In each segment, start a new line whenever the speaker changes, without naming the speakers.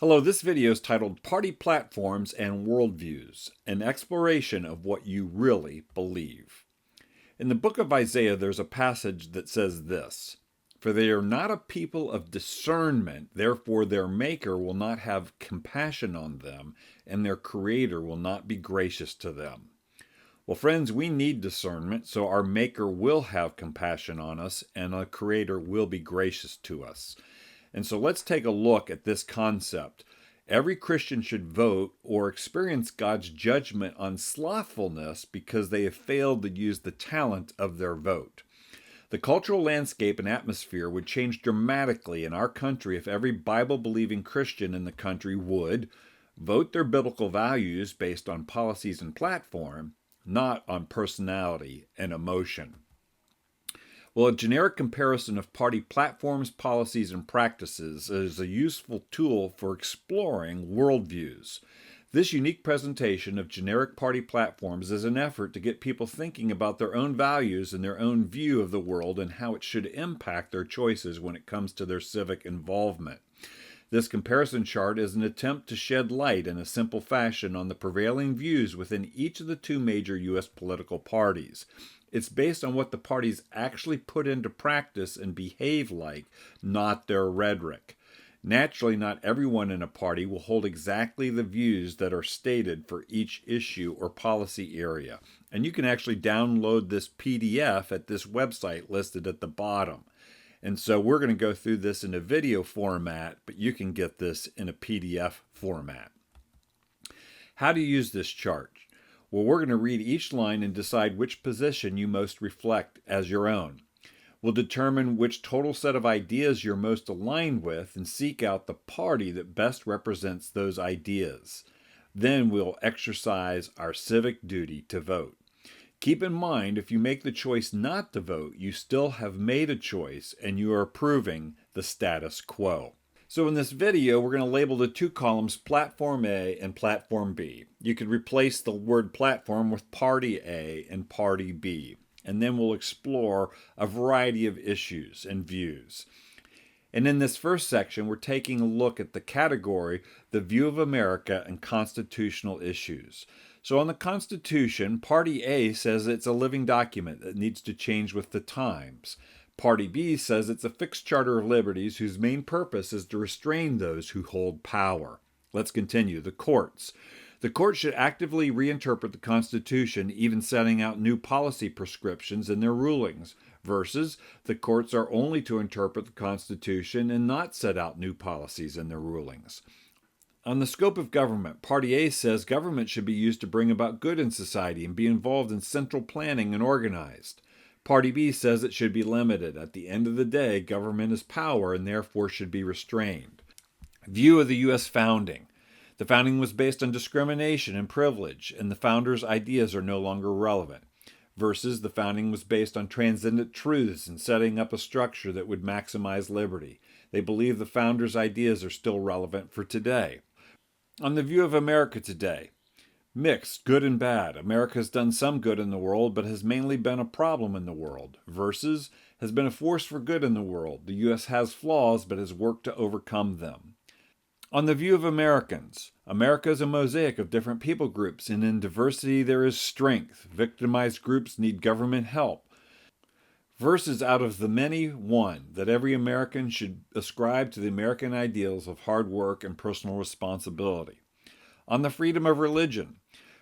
Hello, this video is titled Party Platforms and Worldviews, an exploration of what you really believe. In the book of Isaiah, there's a passage that says this: "For they are not a people of discernment, therefore their Maker will not have compassion on them, and their Creator will not be gracious to them." Well, friends, we need discernment, so our Maker will have compassion on us, and our Creator will be gracious to us. And so let's take a look at this concept. Every Christian should vote or experience God's judgment on slothfulness because they have failed to use the talent of their vote. The cultural landscape and atmosphere would change dramatically in our country if every Bible-believing Christian in the country would vote their biblical values based on policies and platform, not on personality and emotion. Well, a generic comparison of party platforms, policies, and practices is a useful tool for exploring worldviews. This unique presentation of generic party platforms is an effort to get people thinking about their own values and their own view of the world and how it should impact their choices when it comes to their civic involvement. This comparison chart is an attempt to shed light in a simple fashion on the prevailing views within each of the two major U.S. political parties. It's based on what the parties actually put into practice and behave like, not their rhetoric. Naturally, not everyone in a party will hold exactly the views that are stated for each issue or policy area. And you can actually download this PDF at this website listed at the bottom. And so we're going to go through this in a video format, but you can get this in a PDF format. How do you use this chart? Well, we're going to read each line and decide which position you most reflect as your own. We'll determine which total set of ideas you're most aligned with and seek out the party that best represents those ideas. Then we'll exercise our civic duty to vote. Keep in mind, if you make the choice not to vote, you still have made a choice and you are approving the status quo. So in this video, we're going to label the two columns Platform A and Platform B. You could replace the word platform with Party A and Party B. And then we'll explore a variety of issues and views. And in this first section, we're taking a look at the category, the view of America and constitutional issues. So on the Constitution, Party A says it's a living document that needs to change with the times. Party B says it's a fixed charter of liberties whose main purpose is to restrain those who hold power. Let's continue. The courts. The courts should actively reinterpret the Constitution, even setting out new policy prescriptions in their rulings, versus the courts are only to interpret the Constitution and not set out new policies in their rulings. On the scope of government, Party A says government should be used to bring about good in society and be involved in central planning and organized. Party B says it should be limited. At the end of the day, government is power and therefore should be restrained. View of the U.S. founding. The founding was based on discrimination and privilege, and the founders' ideas are no longer relevant. Versus the founding was based on transcendent truths and setting up a structure that would maximize liberty. They believe the founders' ideas are still relevant for today. On the view of America today. Mixed, good and bad. America has done some good in the world, but has mainly been a problem in the world. Versus has been a force for good in the world. The U.S. has flaws, but has worked to overcome them. On the view of Americans, America is a mosaic of different people groups, and in diversity there is strength. Victimized groups need government help. Versus out of the many, one, that every American should ascribe to the American ideals of hard work and personal responsibility. On the freedom of religion,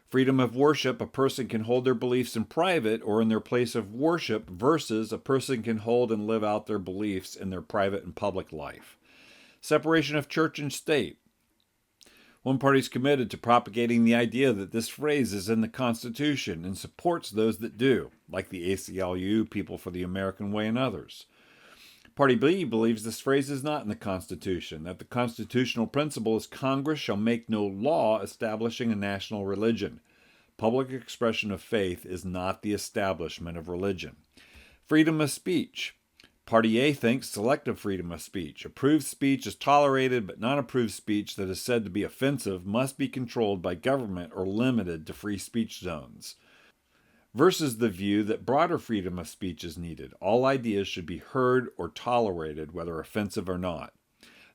freedom of worship, a person can hold their beliefs in private or in their place of worship, versus a person can hold and live out their beliefs in their private and public life. Separation of church and state. One party is committed to propagating the idea that this phrase is in the Constitution and supports those that do, like the ACLU, People for the American Way, and others. Party B believes this phrase is not in the Constitution, that the constitutional principle is Congress shall make no law establishing a national religion. Public expression of faith is not the establishment of religion. Freedom of speech. Party A thinks selective freedom of speech. Approved speech is tolerated, but non-approved speech that is said to be offensive must be controlled by government or limited to free speech zones. Versus the view that broader freedom of speech is needed. All ideas should be heard or tolerated, whether offensive or not.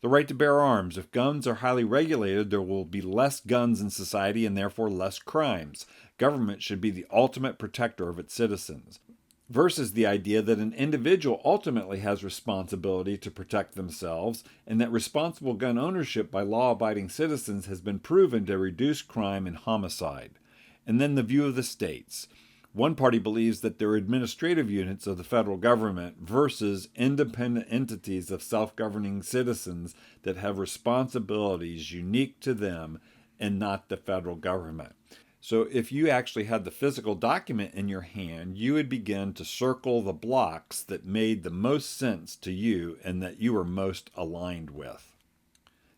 The right to bear arms. If guns are highly regulated, there will be less guns in society and therefore less crimes. Government should be the ultimate protector of its citizens. Versus the idea that an individual ultimately has responsibility to protect themselves, and that responsible gun ownership by law-abiding citizens has been proven to reduce crime and homicide. And then the view of the states. One party believes that they're administrative units of the federal government versus independent entities of self-governing citizens that have responsibilities unique to them and not the federal government. So if you actually had the physical document in your hand, you would begin to circle the blocks that made the most sense to you and that you were most aligned with.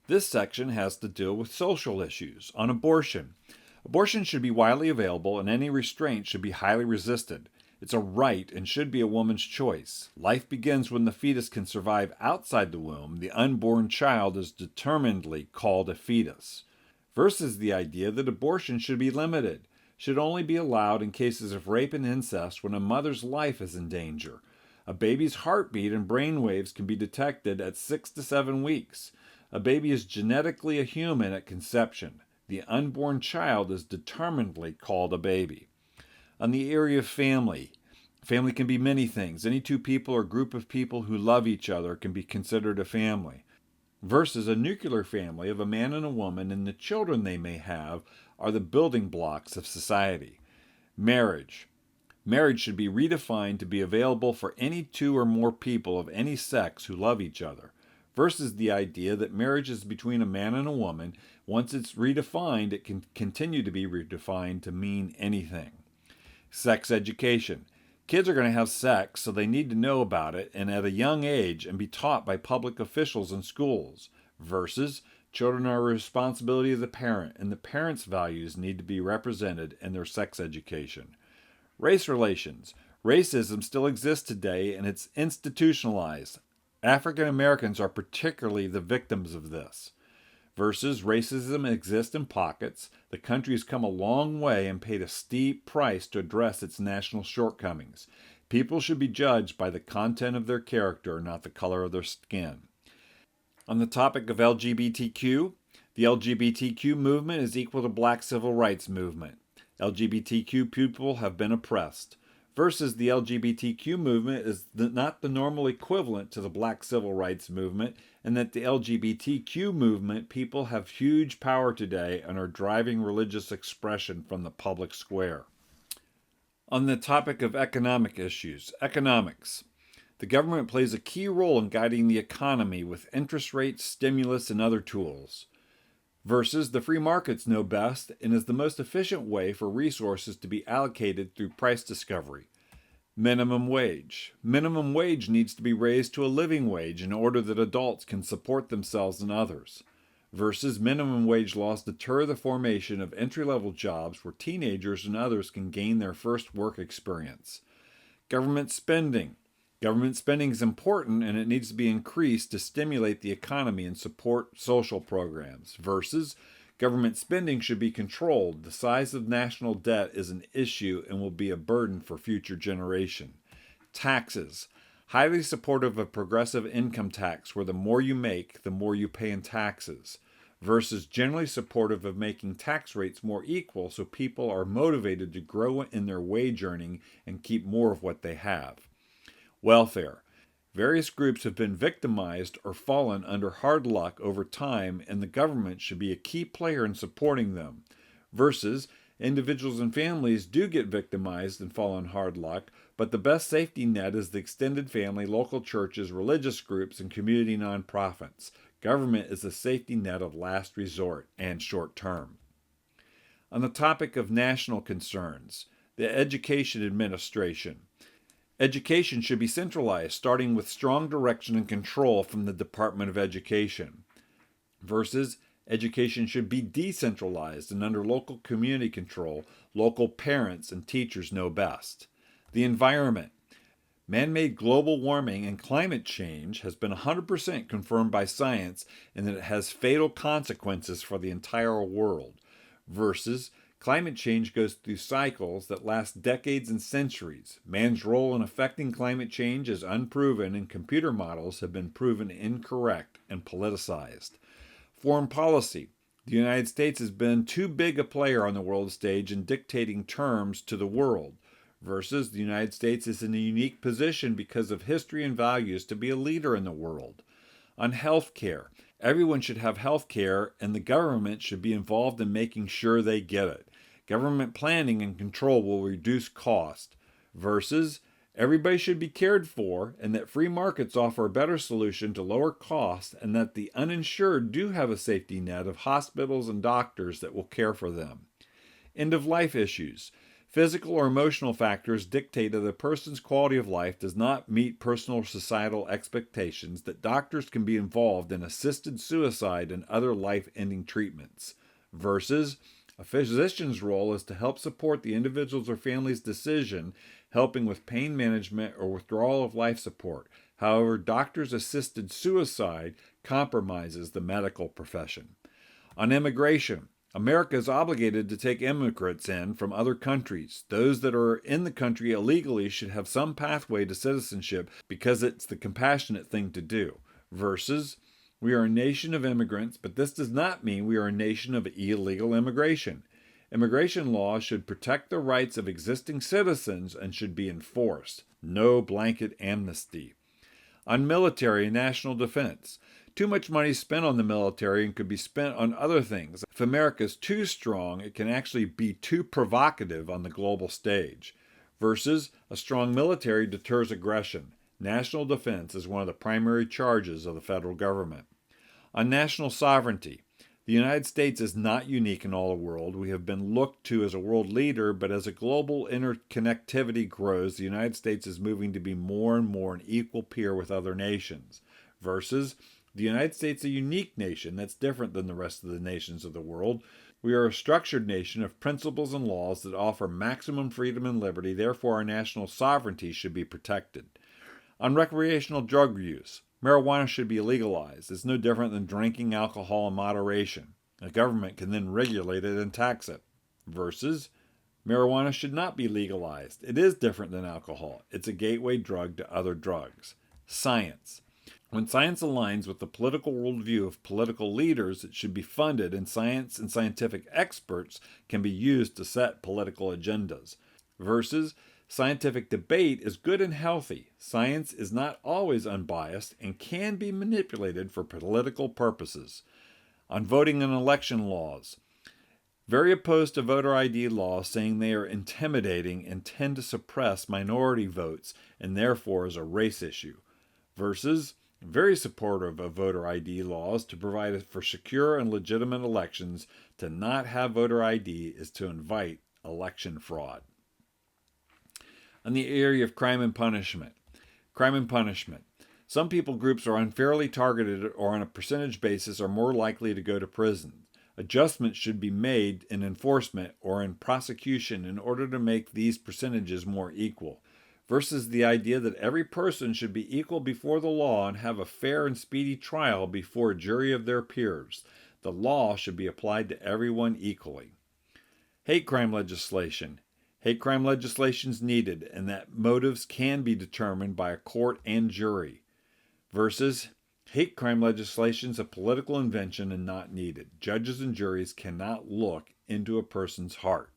This section has to deal with social issues on abortion. Abortion should be widely available and any restraint should be highly resisted. It's a right and should be a woman's choice. Life begins when the fetus can survive outside the womb. The unborn child is determinedly called a fetus. Versus the idea that abortion should be limited, should only be allowed in cases of rape and incest when a mother's life is in danger. A baby's heartbeat and brain waves can be detected at 6 to 7 weeks. A baby is genetically a human at conception. The unborn child is determinedly called a baby. On the area of family, family can be many things. Any two people or group of people who love each other can be considered a family. Versus a nuclear family of a man and a woman and the children they may have are the building blocks of society. Marriage. Marriage should be redefined to be available for any two or more people of any sex who love each other. Versus the idea that marriage is between a man and a woman. Once it's redefined, it can continue to be redefined to mean anything. Sex education. Kids are going to have sex, so they need to know about it and at a young age and be taught by public officials in schools. Versus, children are a responsibility of the parent, and the parent's values need to be represented in their sex education. Race relations. Racism still exists today, and it's institutionalized. African Americans are particularly the victims of this. Versus racism exists in pockets. The country has come a long way and paid a steep price to address its national shortcomings. People should be judged by the content of their character, not the color of their skin. On the topic of LGBTQ, the LGBTQ movement is equal to Black civil rights movement. LGBTQ people have been oppressed. Versus the LGBTQ movement is not the normal equivalent to the Black civil rights movement, and that the LGBTQ movement people have huge power today and are driving religious expression from the public square. On the topic of economic issues, economics. The government plays a key role in guiding the economy with interest rates, stimulus, and other tools. Versus the free markets know best and is the most efficient way for resources to be allocated through price discovery. Minimum wage. Minimum wage needs to be raised to a living wage in order that adults can support themselves and others. Versus minimum wage laws deter the formation of entry-level jobs where teenagers and others can gain their first work experience. Government spending. Government spending is important and it needs to be increased to stimulate the economy and support social programs. Versus, government spending should be controlled. The size of national debt is an issue and will be a burden for future generations. Taxes. Highly supportive of progressive income tax where the more you make, the more you pay in taxes. Versus generally supportive of making tax rates more equal so people are motivated to grow in their wage earning and keep more of what they have. Welfare. Various groups have been victimized or fallen under hard luck over time, and the government should be a key player in supporting them. Versus, individuals and families do get victimized and fall on hard luck, but the best safety net is the extended family, local churches, religious groups, and community nonprofits. Government is the safety net of last resort and short term. On the topic of national concerns, the Education Administration. Education should be centralized, starting with strong direction and control from the Department of Education. Versus, education should be decentralized and under local community control. Local parents and teachers know best. The environment. Man-made global warming and climate change has been 100% confirmed by science and that it has fatal consequences for the entire world. Versus, Climate change goes through cycles that last decades and centuries. Man's role in affecting climate change is unproven, and computer models have been proven incorrect and politicized. Foreign policy. The United States has been too big a player on the world stage in dictating terms to the world, versus the United States is in a unique position because of history and values to be a leader in the world. On health care. Everyone should have health care, and the government should be involved in making sure they get it. Government planning and control will reduce cost, versus everybody should be cared for, and that free markets offer a better solution to lower cost, and that the uninsured do have a safety net of hospitals and doctors that will care for them. End-of-life issues. Physical or emotional factors dictate that a person's quality of life does not meet personal or societal expectations, that doctors can be involved in assisted suicide and other life-ending treatments, versus a physician's role is to help support the individual's or family's decision, helping with pain management or withdrawal of life support. However, doctors' assisted suicide compromises the medical profession. On immigration, America is obligated to take immigrants in from other countries. Those that are in the country illegally should have some pathway to citizenship because it's the compassionate thing to do, versus we are a nation of immigrants, but this does not mean we are a nation of illegal immigration. Immigration laws should protect the rights of existing citizens and should be enforced. No blanket amnesty. On military and national defense. Too much money is spent on the military and could be spent on other things. If America is too strong, it can actually be too provocative on the global stage. Versus a strong military deters aggression. National defense is one of the primary charges of the federal government. On national sovereignty, the United States is not unique in all the world. We have been looked to as a world leader, but as a global interconnectivity grows, the United States is moving to be more and more an equal peer with other nations. Versus the United States is a unique nation that's different than the rest of the nations of the world. We are a structured nation of principles and laws that offer maximum freedom and liberty. Therefore, our national sovereignty should be protected. On recreational drug use, marijuana should be legalized. It's no different than drinking alcohol in moderation. The government can then regulate it and tax it. Versus, marijuana should not be legalized. It is different than alcohol. It's a gateway drug to other drugs. Science. When science aligns with the political worldview of political leaders, it should be funded, and science and scientific experts can be used to set political agendas. Versus, scientific debate is good and healthy. Science is not always unbiased and can be manipulated for political purposes. On voting and election laws. Very opposed to voter ID laws, saying they are intimidating and tend to suppress minority votes and therefore is a race issue. Versus, very supportive of voter ID laws to provide for secure and legitimate elections. To not have voter ID is to invite election fraud. On the area of crime and punishment. Crime and punishment. Some people groups are unfairly targeted or on a percentage basis are more likely to go to prison. Adjustments should be made in enforcement or in prosecution in order to make these percentages more equal. Versus the idea that every person should be equal before the law and have a fair and speedy trial before a jury of their peers. The law should be applied to everyone equally. Hate crime legislation. Hate crime legislation is needed, and that motives can be determined by a court and jury. Versus, hate crime legislation is a political invention and not needed. Judges and juries cannot look into a person's heart.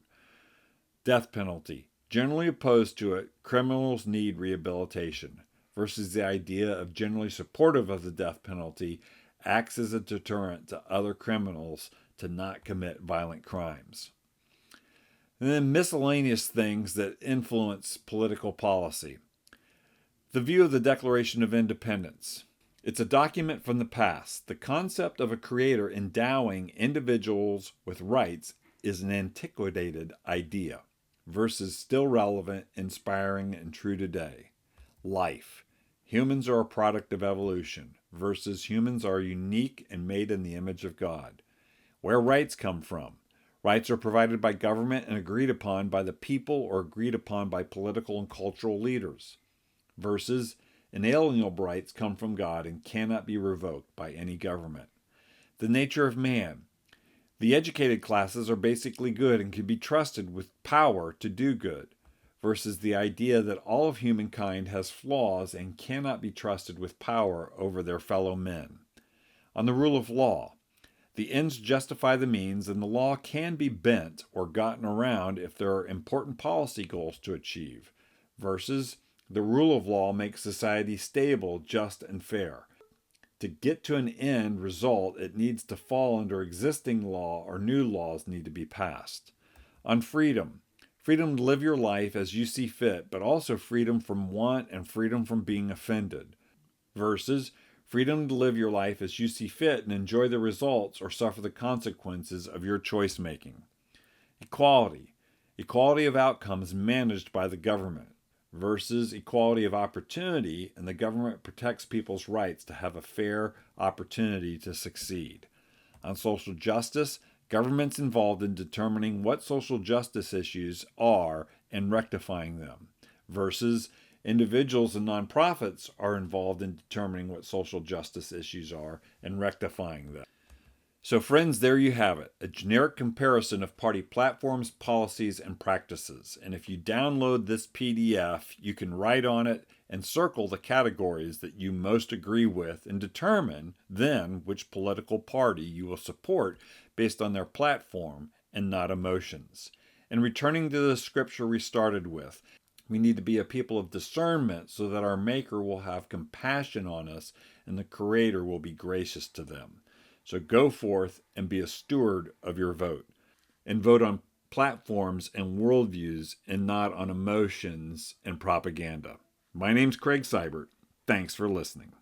Death penalty. Generally opposed to it, criminals need rehabilitation. Versus the idea of generally supportive of the death penalty acts as a deterrent to other criminals to not commit violent crimes. And then miscellaneous things that influence political policy. The view of the Declaration of Independence. It's a document from the past. The concept of a creator endowing individuals with rights is an antiquated idea. Versus still relevant, inspiring, and true today. Life. Humans are a product of evolution. Versus humans are unique and made in the image of God. Where rights come from. Rights are provided by government and agreed upon by the people or agreed upon by political and cultural leaders. Versus inalienable rights come from God and cannot be revoked by any government. The nature of man. The educated classes are basically good and can be trusted with power to do good, versus the idea that all of humankind has flaws and cannot be trusted with power over their fellow men. On the rule of law, the ends justify the means, and the law can be bent or gotten around if there are important policy goals to achieve, versus the rule of law makes society stable, just, and fair. To get to an end result, it needs to fall under existing law or new laws need to be passed. On freedom, freedom to live your life as you see fit, but also freedom from want and freedom from being offended, versus freedom to live your life as you see fit and enjoy the results or suffer the consequences of your choice making. Equality, equality of outcomes managed by the government, versus equality of opportunity, and the government protects people's rights to have a fair opportunity to succeed. On social justice, government's involved in determining what social justice issues are and rectifying them, versus individuals and nonprofits are involved in determining what social justice issues are and rectifying them. So friends, there you have it, a generic comparison of party platforms, policies, and practices. And if you download this PDF, you can write on it and circle the categories that you most agree with and determine then which political party you will support based on their platform and not emotions. And returning to the scripture we started with, we need to be a people of discernment so that our Maker will have compassion on us and the Creator will be gracious to them. So go forth and be a steward of your vote, and vote on platforms and worldviews and not on emotions and propaganda. My name's Craig Seibert. Thanks for listening.